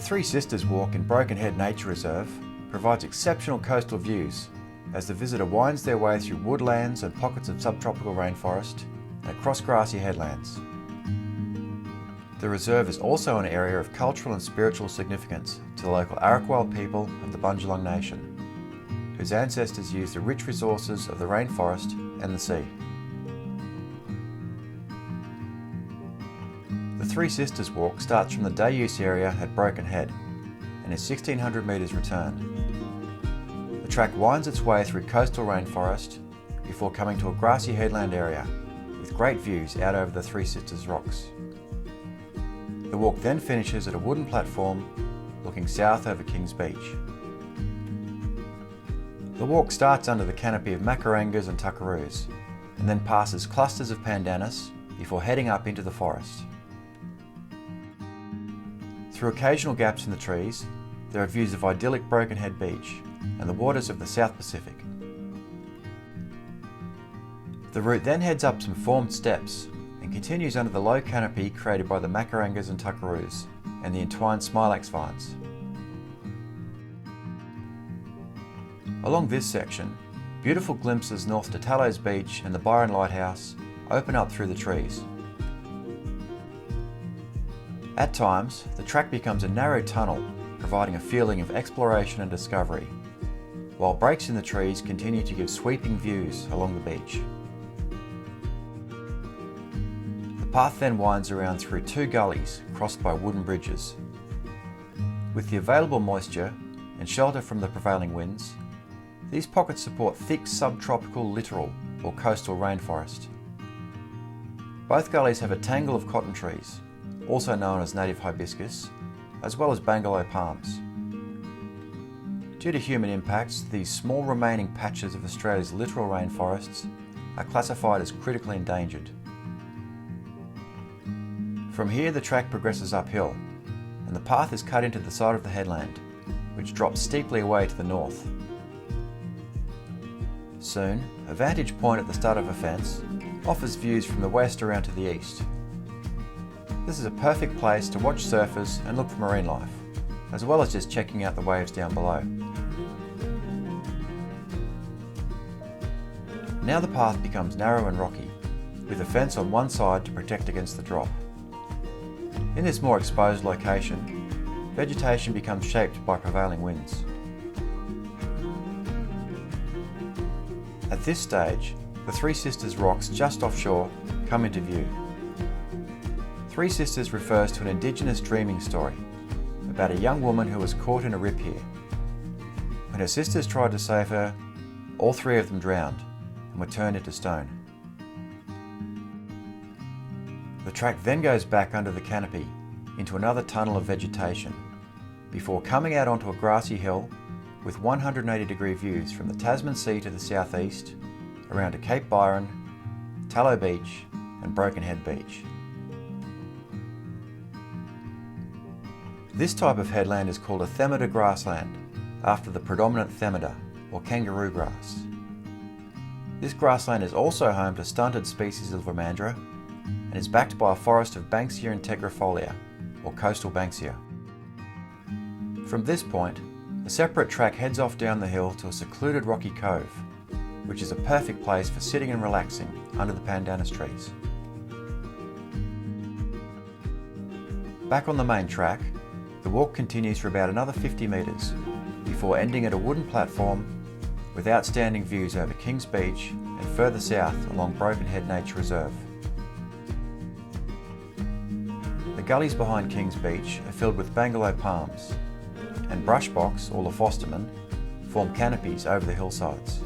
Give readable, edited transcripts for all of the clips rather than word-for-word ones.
Three Sisters Walk in Broken Head Nature Reserve provides exceptional coastal views as the visitor winds their way through woodlands and pockets of subtropical rainforest and across grassy headlands. The reserve is also an area of cultural and spiritual significance to the local Arakwal people of the Bundjalung Nation, whose ancestors used the rich resources of the rainforest and the sea. The Three Sisters Walk starts from the day-use area at Broken Head and is 1,600 metres return. The track winds its way through coastal rainforest before coming to a grassy headland area with great views out over the Three Sisters rocks. The walk then finishes at a wooden platform looking south over Kings Beach. The walk starts under the canopy of macarangas and tuckaroos and then passes clusters of pandanus before heading up into the forest. Through occasional gaps in the trees, there are views of idyllic Broken Head Beach and the waters of the South Pacific. The route then heads up some formed steps and continues under the low canopy created by the macarangas and tuckaroos and the entwined smilax vines. Along this section, beautiful glimpses north to Tallows Beach and the Byron Lighthouse open up through the trees. At times, the track becomes a narrow tunnel, providing a feeling of exploration and discovery, while breaks in the trees continue to give sweeping views along the beach. The path then winds around through two gullies crossed by wooden bridges. With the available moisture and shelter from the prevailing winds, these pockets support thick subtropical littoral or coastal rainforest. Both gullies have a tangle of cotton trees, also known as native hibiscus, as well as bangalow palms. Due to human impacts, these small remaining patches of Australia's littoral rainforests are classified as critically endangered. From here the track progresses uphill, and the path is cut into the side of the headland, which drops steeply away to the north. Soon, a vantage point at the start of a fence offers views from the west around to the east. This is a perfect place to watch surfers and look for marine life, as well as just checking out the waves down below. Now the path becomes narrow and rocky, with a fence on one side to protect against the drop. In this more exposed location, vegetation becomes shaped by prevailing winds. At this stage, the Three Sisters rocks just offshore come into view. Three Sisters refers to an indigenous dreaming story about a young woman who was caught in a rip here. When her sisters tried to save her, all three of them drowned and were turned into stone. The track then goes back under the canopy into another tunnel of vegetation before coming out onto a grassy hill with 180-degree views from the Tasman Sea to the southeast, around to Cape Byron, Tallow Beach and Broken Head Beach. This type of headland is called a Thermidor Grassland, after the predominant Thermidor, or kangaroo grass. This grassland is also home to stunted species of lomandra and is backed by a forest of Banksia integrifolia, or coastal Banksia. From this point, a separate track heads off down the hill to a secluded rocky cove, which is a perfect place for sitting and relaxing under the pandanus trees. Back on the main track, the walk continues for about another 50 metres before ending at a wooden platform with outstanding views over Kings Beach and further south along Broken Head Nature Reserve. The gullies behind Kings Beach are filled with bangalow palms, and brush box, or Lophostomen, form canopies over the hillsides.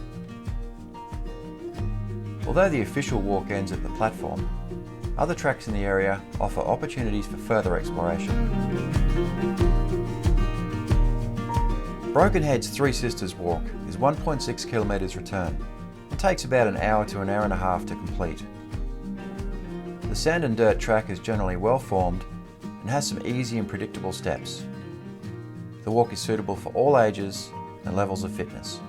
Although the official walk ends at the platform, other tracks in the area offer opportunities for further exploration. Broken Head's Three Sisters Walk is 1.6 kilometres return and takes about an hour to an hour and a half to complete. The sand and dirt track is generally well formed and has some easy and predictable steps. The walk is suitable for all ages and levels of fitness.